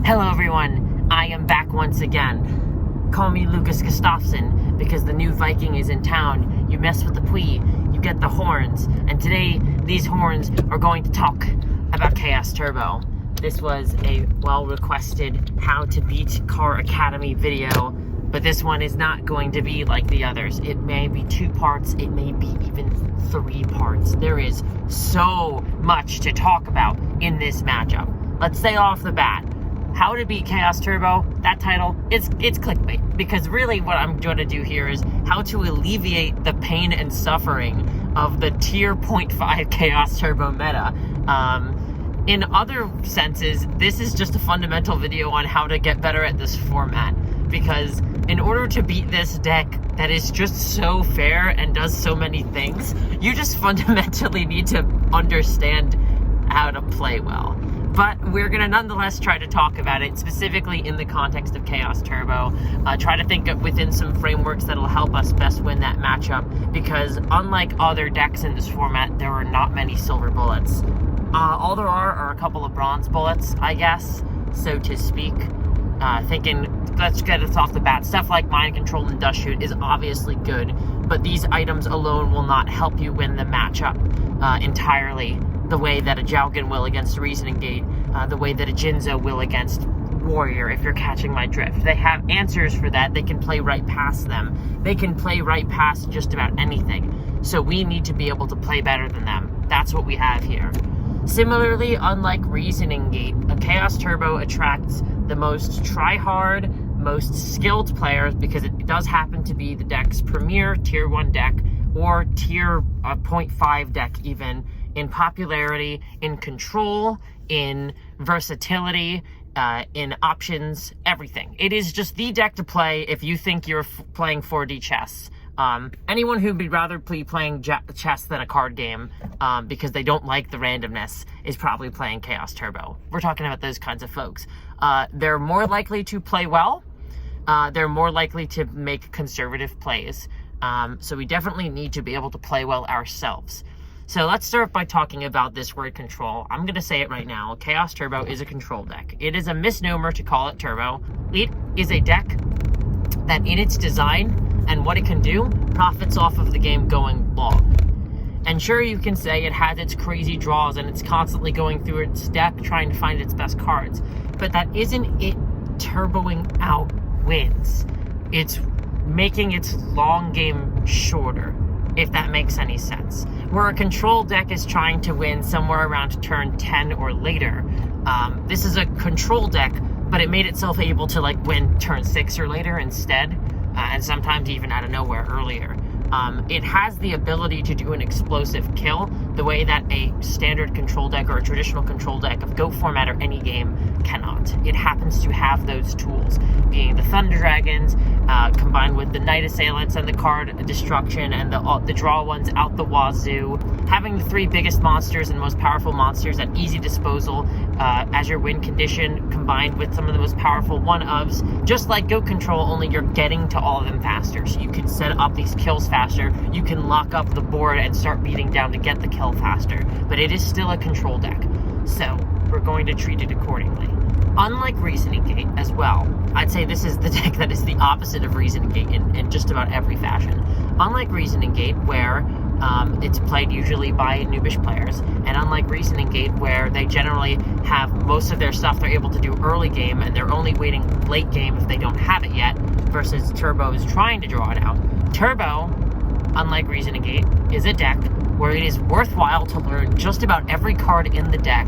Hello everyone, I am back once again. Call me Lucas Gustafsson because the new Viking is in town. You mess with the Pui, you get the horns. And today, these horns are going to talk about Chaos Turbo. This was a well-requested How to Beat Car Academy video, but this one is not going to be like the others. It may be 2 parts, it may be even 3 parts. There is so much to talk about in this matchup. Let's say off the bat, How to Beat Chaos Turbo, that title, it's clickbait, because really what I'm going to do here is how to alleviate the pain and suffering of the tier 0.5 Chaos Turbo meta. In other senses, this is just a fundamental video on how to get better at this format, because in order to beat this deck that is just so fair and does so many things, you just fundamentally need to understand how to play well. But we're going to nonetheless try to talk about it, specifically in the context of Chaos Turbo. Try to think of within some frameworks that'll help us best win that matchup, because unlike other decks in this format, there are not many silver bullets. All there are a couple of bronze bullets, I guess, so to speak. Thinking, let's get us off the bat. Stuff like Mind Control and Dust Shoot is obviously good, but these items alone will not help you win the matchup entirely the way that a Jowgen will against Reasoning Gate, the way that a Jinzo will against Warrior, if you're catching my drift. They have answers for that. They can play right past them. They can play right past just about anything. So we need to be able to play better than them. That's what we have here. Similarly, unlike Reasoning Gate, a Chaos Turbo attracts the most try-hard, most skilled players, because it does happen to be the deck's premier tier 1 deck, or tier 0.5 deck even, in popularity, in control, in versatility, in options, everything. It is just the deck to play if you think you're playing 4D chess. Anyone who would rather be playing chess than a card game because they don't like the randomness is probably playing Chaos Turbo. We're talking about those kinds of folks. They're more likely to play well. They're more likely to make conservative plays. So we definitely need to be able to play well ourselves. So let's start by talking about this word control. I'm going to say it right now. Chaos Turbo is a control deck. It is a misnomer to call it Turbo. It is a deck that in its design and what it can do profits off of the game going long. And sure, you can say it has its crazy draws and it's constantly going through its deck trying to find its best cards. But that isn't it turboing out wins. It's making its long game shorter, if that makes any sense. Where a control deck is trying to win somewhere around turn 10 or later, this is a control deck, but it made itself able to win turn 6 or later instead, and sometimes even out of nowhere earlier. It has the ability to do an explosive kill the way that a standard control deck or a traditional control deck of Go format or any game cannot. It happens to have those tools, being the Thunder Dragons, combined with the Night Assailants and the card destruction and the draw ones out the wazoo, having the 3 biggest monsters and most powerful monsters at easy disposal as your win condition, combined with some of the most powerful one-ofs, just like Go Control, only you're getting to all of them faster. So you can set up these kills faster, you can lock up the board and start beating down to get the kill faster, but it is still a control deck, so we're going to treat it accordingly. Unlike Reasoning Gate as well, I'd say this is the deck that is the opposite of Reasoning Gate in just about every fashion. Unlike Reasoning Gate, where it's played usually by noobish players, and unlike Reasoning Gate, where they generally have most of their stuff they're able to do early game, and they're only waiting late game if they don't have it yet, versus Turbo is trying to draw it out. Turbo, unlike Reasoning Gate, is a deck where it is worthwhile to learn just about every card in the deck,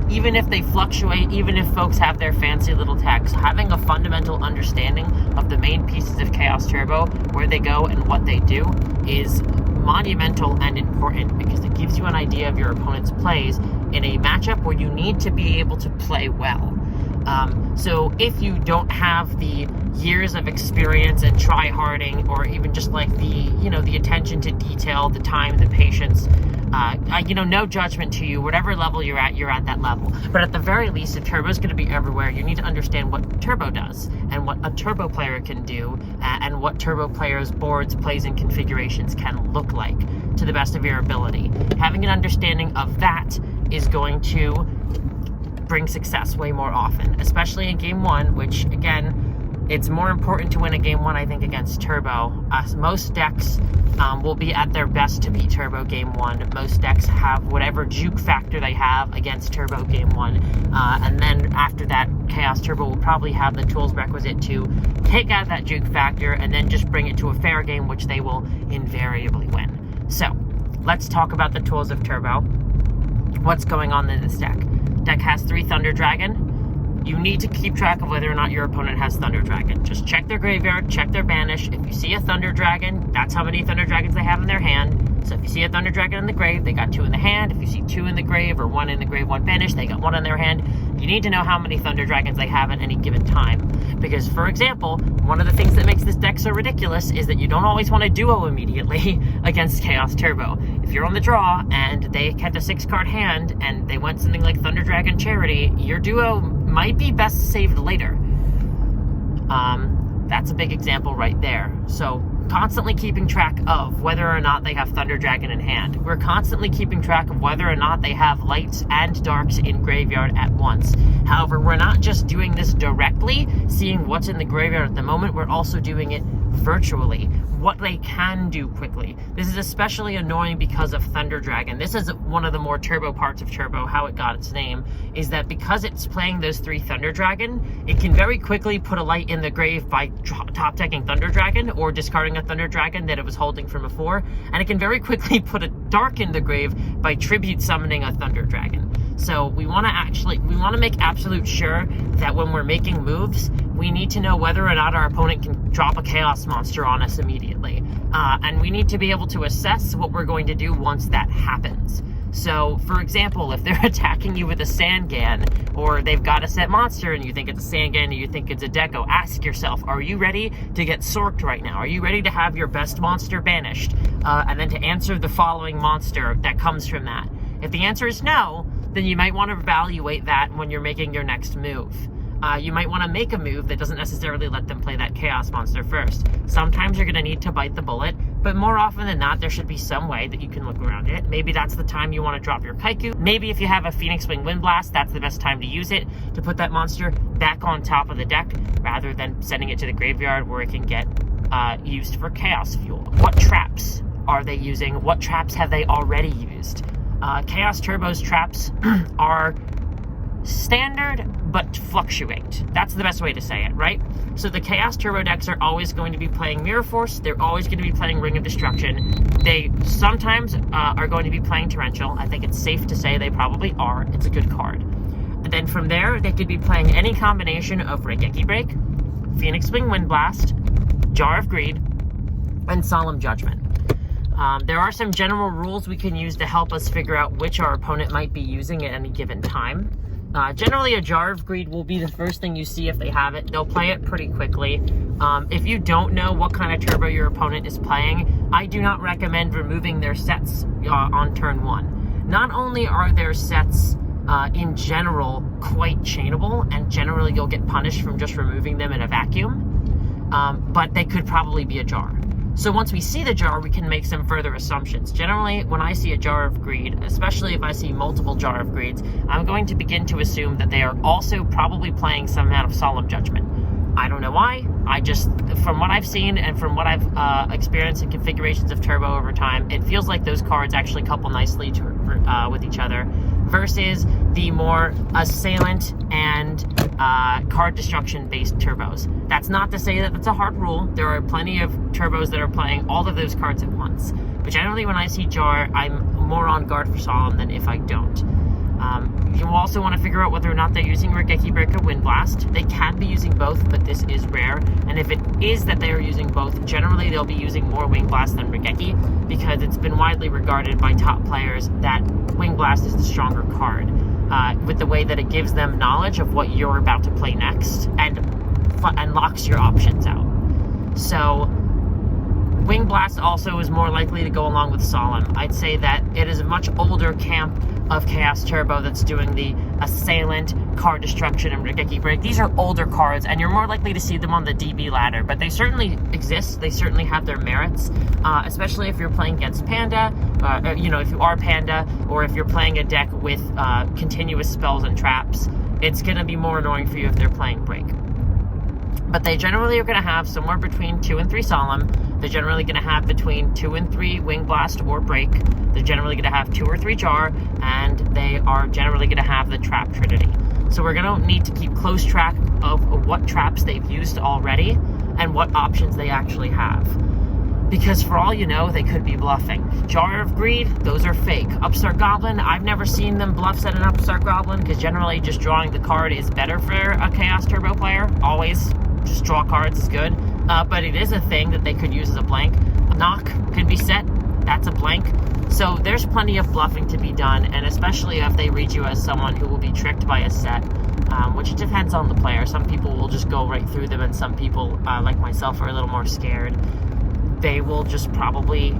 even if they fluctuate, even if folks have their fancy little techs. Having a fundamental understanding of the main pieces of Chaos Turbo, where they go and what they do, is monumental and important, because it gives you an idea of your opponent's plays in a matchup where you need to be able to play well. So if you don't have the years of experience and try-harding, or even just the attention to detail, the time, the patience, no judgment to you. Whatever level you're at that level. But at the very least, if Turbo's going to be everywhere, you need to understand what Turbo does, and what a Turbo player can do, and what Turbo players' boards, plays, and configurations can look like to the best of your ability. Having an understanding of that is going to bring success way more often, especially in game one, which again, it's more important to win a game one, I think, against Turbo. Most decks will be at their best to beat Turbo game one. Most decks have whatever juke factor they have against Turbo game one. And then after that, Chaos Turbo will probably have the tools requisite to take out that juke factor and then just bring it to a fair game, which they will invariably win. So, let's talk about the tools of Turbo. What's going on in this deck? Deck has 3 Thunder Dragon. You need to keep track of whether or not your opponent has Thunder Dragon. Just check their graveyard, check their banish. If you see a Thunder Dragon, that's how many Thunder Dragons they have in their hand. So if you see a Thunder Dragon in the grave, they got 2 in the hand. If you see 2 in the grave or 1 in the grave, 1 banished, they got 1 in their hand. You need to know how many Thunder Dragons they have at any given time. Because, for example, one of the things that makes this deck so ridiculous is that you don't always want to duo immediately against Chaos Turbo. If you're on the draw and they kept a 6-card hand and they went something like Thunder Dragon Charity, your duo might be best saved later. That's a big example right there. So, constantly keeping track of whether or not they have Thunder Dragon in hand. We're constantly keeping track of whether or not they have lights and darks in graveyard at once. However, we're not just doing this directly, seeing what's in the graveyard at the moment, we're also doing it virtually, what they can do quickly. This is especially annoying because of Thunder Dragon. This is one of the more Turbo parts of Turbo, how it got its name, is that because it's playing those 3 Thunder Dragon, it can very quickly put a light in the grave by top-decking Thunder Dragon or discarding a Thunder Dragon that it was holding from before, and it can very quickly put a dark in the grave by tribute summoning a Thunder Dragon. So we want to make absolute sure that when we're making moves, we need to know whether or not our opponent can drop a Chaos Monster on us immediately. And we need to be able to assess what we're going to do once that happens. So, for example, if they're attacking you with a Sangan, or they've got a set monster and you think it's a Sangan and you think it's a Deco, ask yourself, are you ready to get sorked right now? Are you ready to have your best monster banished? And then to answer the following monster that comes from that. If the answer is no, then you might want to evaluate that when you're making your next move. You might want to make a move that doesn't necessarily let them play that Chaos Monster first. Sometimes you're going to need to bite the bullet, but more often than not, there should be some way that you can look around it. Maybe that's the time you want to drop your Kaiku. Maybe if you have a Phoenix Wing Wind Blast, that's the best time to use it, to put that monster back on top of the deck, rather than sending it to the graveyard where it can get used for Chaos Fuel. What traps are they using? What traps have they already used? Chaos Turbo's traps are standard, but fluctuate. That's the best way to say it, right? So the Chaos Turbo decks are always going to be playing Mirror Force. They're always going to be playing Ring of Destruction. They sometimes are going to be playing Torrential. I think it's safe to say they probably are. It's a good card. And then from there, they could be playing any combination of Raigeki Break, Phoenix Wing Wind Blast, Jar of Greed, and Solemn Judgment. There are some general rules we can use to help us figure out which our opponent might be using at any given time. Generally, a Jar of Greed will be the first thing you see if they have it. They'll play it pretty quickly. If you don't know what kind of Turbo your opponent is playing, I do not recommend removing their sets on turn 1. Not only are their sets in general quite chainable, and generally you'll get punished from just removing them in a vacuum, but they could probably be a Jar. So once we see the Jar, we can make some further assumptions. Generally, when I see a Jar of Greed, especially if I see multiple Jar of Greeds, I'm going to begin to assume that they are also probably playing some amount of Solemn Judgment. I don't know why. I just, from what I've seen and from what I've experienced in configurations of Turbo over time, it feels like those cards actually couple nicely with each other, versus the more assailant and card destruction based Turbos. That's not to say that that's a hard rule. There are plenty of Turbos that are playing all of those cards at once. But generally when I see Jar, I'm more on guard for Solemn than if I don't. You will also want to figure out whether or not they're using Raigeki Break or Wind Blast. They can be using both, but this is rare. And if it is that they are using both, generally they'll be using more Wing Blast than Raigeki, because it's been widely regarded by top players that Wing Blast is the stronger card, with the way that it gives them knowledge of what you're about to play next and locks your options out. So Wing Blast also is more likely to go along with Solemn. I'd say that it is a much older camp of Chaos Turbo that's doing the Assailant, Card Destruction, and Regeki Break. These are older cards, and you're more likely to see them on the DB ladder, but they certainly exist. They certainly have their merits, especially if you're playing against Panda, if you are Panda, or if you're playing a deck with continuous spells and traps. It's going to be more annoying for you if they're playing Break. But they generally are going to have somewhere between 2 and 3 Solemn. They're generally going to have between 2 and 3 Wing Blast or Break. They're generally going to have 2 or 3 Jar, and they are generally going to have the Trap Trinity. So we're going to need to keep close track of what traps they've used already and what options they actually have. Because for all you know, they could be bluffing. Jar of Greed, those are fake. Upstart Goblin, I've never seen them bluff set an Upstart Goblin, because generally just drawing the card is better for a Chaos Turbo player. Always just draw cards is good. But it is a thing that they could use as a blank. Knock could be set, that's a blank. So there's plenty of bluffing to be done, and especially if they read you as someone who will be tricked by a set, which depends on the player. Some people will just go right through them, and some people, like myself, are a little more scared. They will just probably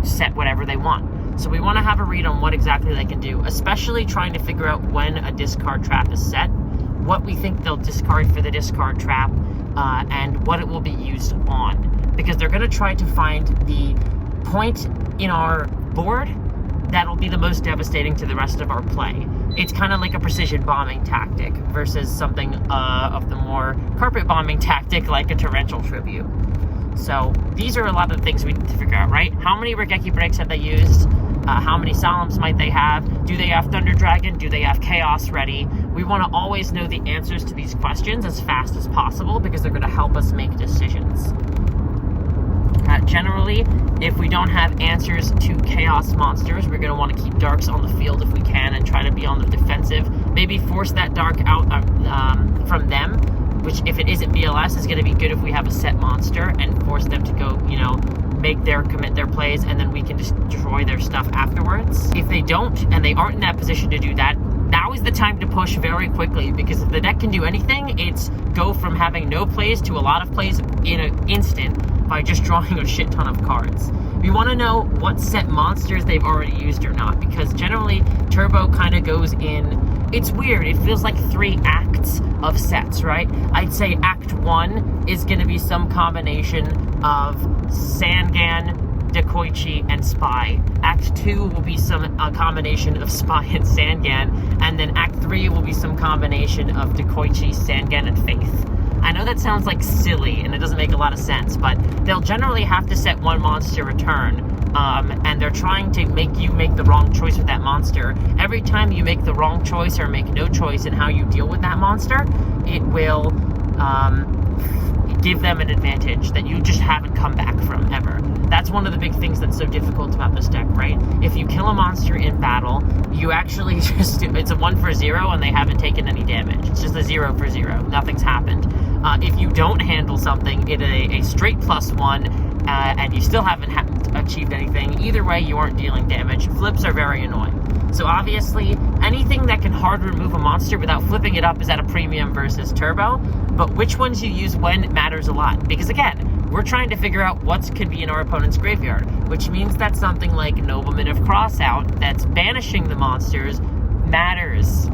set whatever they want. So we want to have a read on what exactly they can do, especially trying to figure out when a discard trap is set, what we think they'll discard for the discard trap, and what it will be used on. Because they're going to try to find the point in our board that'll be the most devastating to the rest of our play. It's kind of like a precision bombing tactic versus something of the more carpet bombing tactic like a torrential tribute. So these are a lot of the things we need to figure out, right? How many Regeki Breaks have they used? How many Solemns might they have? Do they have Thunder Dragon? Do they have Chaos ready? We want to always know the answers to these questions as fast as possible because they're going to help us make decisions. Generally, if we don't have answers to Chaos monsters, we're going to want to keep Darks on the field if we can and try to be on the defensive. Maybe force that Dark out from them, which if it isn't BLS is going to be good if we have a set monster and force them to go, commit their plays, and then we can just destroy their stuff afterwards. If they don't, and they aren't in that position to do that, now is the time to push very quickly, because if the deck can do anything, it's go from having no plays to a lot of plays in an instant by just drawing a shit ton of cards. We want to know what set monsters they've already used or not, because generally Turbo kind of goes in, it's weird, it feels like 3 acts of sets, right? I'd say Act 1 is going to be some combination of Sangan, Dekoichi, and Spy. Act 2 will be a combination of Spy and Sangan, and then Act 3 will be some combination of Dekoichi, Sangan, and Faith. I know that sounds like silly, and it doesn't make a lot of sense, but they'll generally have to set one monster a turn, and they're trying to make you make the wrong choice with that monster. Every time you make the wrong choice or make no choice in how you deal with that monster, it will give them an advantage that you just haven't come back from, ever. That's one of the big things that's so difficult about this deck, right? If you kill a monster in battle, you actually just, it's a 1 for 0 and they haven't taken any damage. It's just a 0 for 0. Nothing's happened. If you don't handle something, it's a straight +1, and you still haven't achieved anything. Either way, you aren't dealing damage. Flips are very annoying. So obviously, anything that can hard remove a monster without flipping it up is at a premium versus Turbo, but which ones you use when matters a lot. Because again, we're trying to figure out what could be in our opponent's graveyard, which means that something like Nobleman of Crossout that's banishing the monsters matters.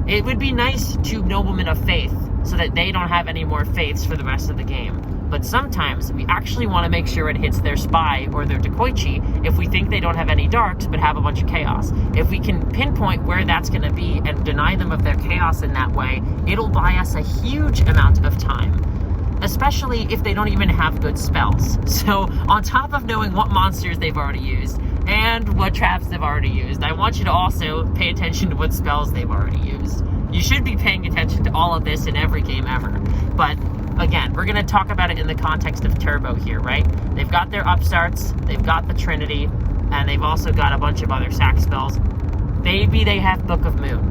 It would be nice to Nobleman of Faith so that they don't have any more Faiths for the rest of the game. But sometimes we actually want to make sure it hits their Spy or their Dekoichi if we think they don't have any Darks but have a bunch of Chaos. If we can pinpoint where that's going to be and deny them of their Chaos in that way, it'll buy us a huge amount of time. Especially if they don't even have good spells. So on top of knowing what monsters they've already used and what traps they've already used, I want you to also pay attention to what spells they've already used. You should be paying attention to all of this in every game ever. But again, we're going to talk about it in the context of Turbo here, right? They've got their upstarts, they've got the Trinity, and they've also got a bunch of other sack spells. Maybe they have Book of Moon.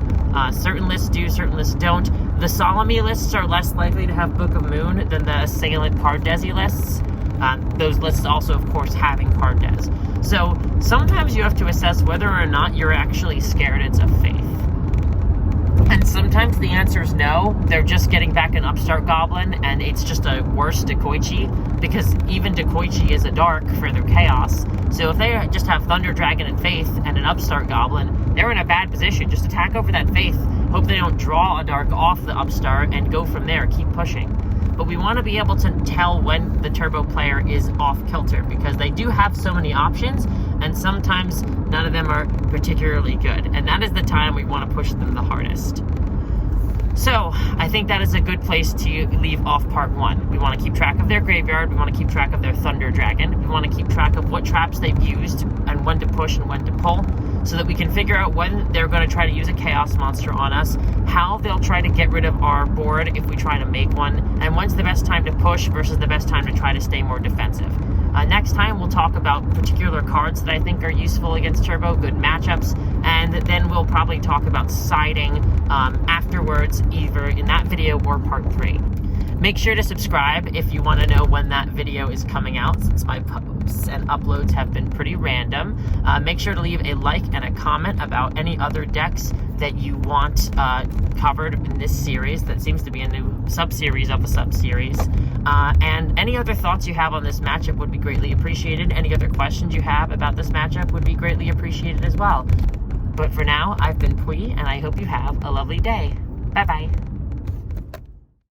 Certain lists do, certain lists don't. The Solemny lists are less likely to have Book of Moon than the Assailant Card Desi lists. Those lists also, of course, having Card Des. So sometimes you have to assess whether or not you're actually scared it's a Faith. And sometimes the answer is no. They're just getting back an upstart goblin, and it's just a worse Dakoichi, because even Dakoichi is a dark for their chaos. So if they just have Thunder Dragon and Faith and an upstart goblin, they're in a bad position. Just attack over that Faith, hope they don't draw a dark off the upstart, and go from there, keep pushing. But we want to be able to tell when the turbo player is off kilter, because they do have so many options, and sometimes none of them are particularly good. And that is the time we want to push them the hardest. So, I think that is a good place to leave off part 1. We want to keep track of their graveyard, we want to keep track of their Thunder Dragon, we want to keep track of what traps they've used, and when to push and when to pull, so that we can figure out when they're going to try to use a Chaos Monster on us, how they'll try to get rid of our board if we try to make one, and when's the best time to push versus the best time to try to stay more defensive. Next time, we'll talk about particular cards that I think are useful against Turbo, good matchups, and then we'll probably talk about siding afterwards, either in that video or part 3. Make sure to subscribe if you want to know when that video is coming out, since my posts and uploads have been pretty random. Make sure to leave a like and a comment about any other decks that you want covered in this series. That seems to be a new sub-series of a sub-series. And any other thoughts you have on this matchup would be greatly appreciated. Any other questions you have about this matchup would be greatly appreciated as well. But for now, I've been Pui, and I hope you have a lovely day. Bye-bye.